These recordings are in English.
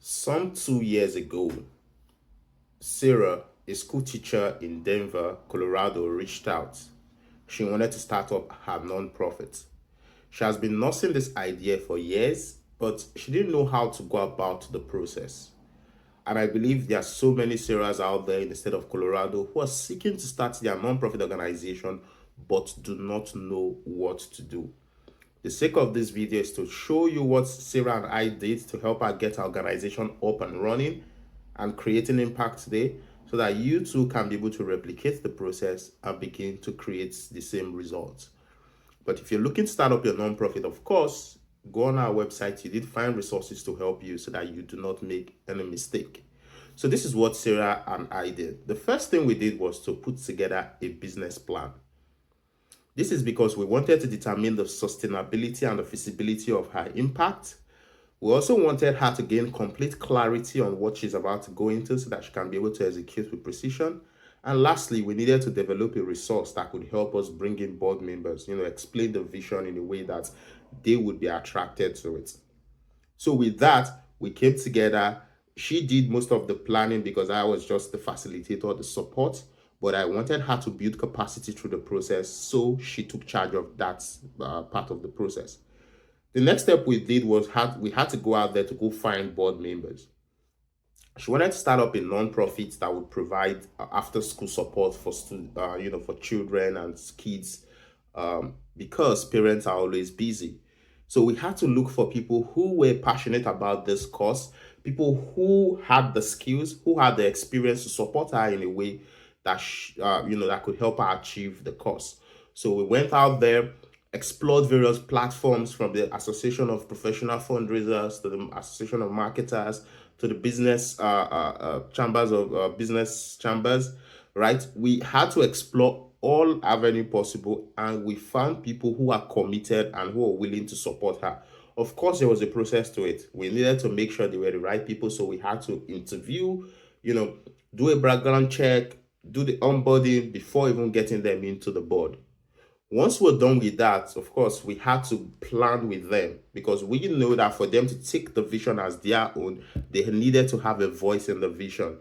Some 2 years ago, Sarah, a school teacher in Denver, Colorado, reached out. She wanted to start up her nonprofit. She has been nursing this idea for years, but she didn't know how to go about the process. And I believe there are so many Sarahs out there in the state of Colorado who are seeking to start their nonprofit organization but do not know what to do. The sake of this video is to show you what Sarah and I did to help her get our organization up and running and creating impact today, so that you too can be able to replicate the process and begin to create the same results. But if you're looking to start up your nonprofit, of course, go on our website. You did find resources to help you so that you do not make any mistake. So this is what Sarah and I did. The first thing we did was to put together a business plan. This is because we wanted to determine the sustainability and the feasibility of her impact. We also wanted her to gain complete clarity on what she's about to go into so that she can be able to execute with precision. And lastly, we needed to develop a resource that could help us bring in board members, explain the vision in a way that they would be attracted to it. So with that, we came together. She did most of the planning because I was just the facilitator, the support, but I wanted her to build capacity through the process, so she took charge of that part of the process. The next step we did was we had to go out there to go find board members. She wanted to start up a non-profit that would provide after-school support for for children and kids, because parents are always busy. So we had to look for people who were passionate about this cause, people who had the skills, who had the experience to support her in a way that that could help her achieve the cause. So we went out there, explored various platforms, from the Association of Professional Fundraisers to the Association of Marketers to the business chambers of business chambers. Right, we had to explore all avenue possible, and we found people who are committed and who are willing to support her. Of course, there was a process to it. We needed to make sure they were the right people, so we had to interview, do a background check, do the onboarding before even getting them into the board. Once we're done with that, of course, we had to plan with them, because we know that for them to take the vision as their own, they needed to have a voice in the vision.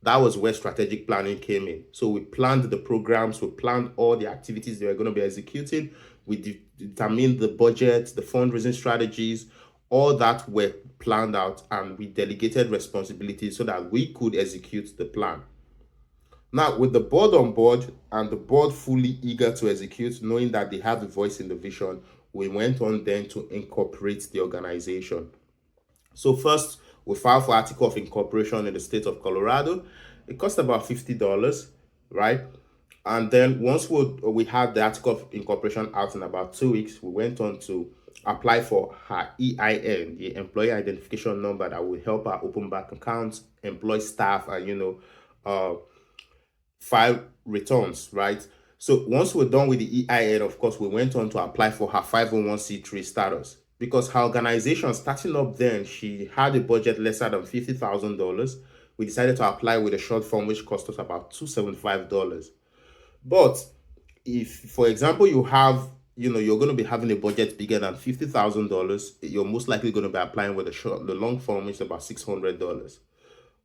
That was where strategic planning came in. So we planned the programs, we planned all the activities they were going to be executing. We determined the budget, the fundraising strategies, all that were planned out, and we delegated responsibilities so that we could execute the plan. Now, with the board on board and the board fully eager to execute, knowing that they have a voice in the vision, we went on then to incorporate the organization. So first, we filed for article of incorporation in the state of Colorado. It cost about $50, right? And then once we had the article of incorporation out in about 2 weeks, we went on to apply for her EIN, the employee identification number that will help her open bank accounts, employ staff, and file returns, right? So once we're done with the EIN, of course, we went on to apply for her 501c3 status, because her organization starting up then, she had a budget lesser than $50,000. We decided to apply with a short form which cost us about $275. But if, for example, you have, you're going to be having a budget bigger than $50,000, you're most likely going to be applying with the long form, which is about $600.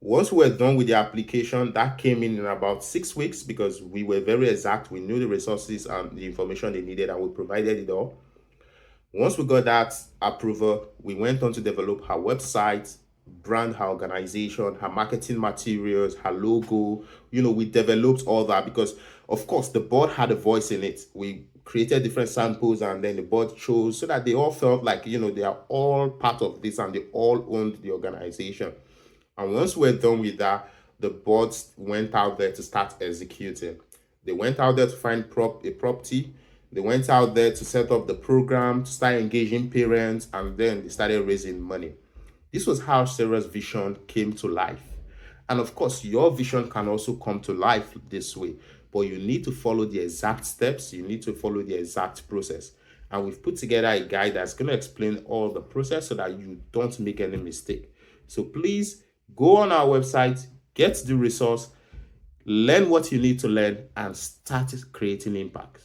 Once we were done with the application, that came in about 6 weeks, because we were very exact. We knew the resources and the information they needed, and we provided it all. Once we got that approval, we went on to develop her website, brand her organization, her marketing materials, her logo. We developed all that because, of course, the board had a voice in it. We created different samples, and then the board chose, so that they all felt like, they are all part of this and they all owned the organization. And once we're done with that, the board went out there to start executing. They went out there to find a property. They went out there to set up the program, to start engaging parents, and then they started raising money. This was how Sarah's vision came to life. And of course, your vision can also come to life this way, but you need to follow the exact steps. You need to follow the exact process. And we've put together a guide that's going to explain all the process so that you don't make any mistake. So please go on our website, get the resource, learn what you need to learn, and start creating impact.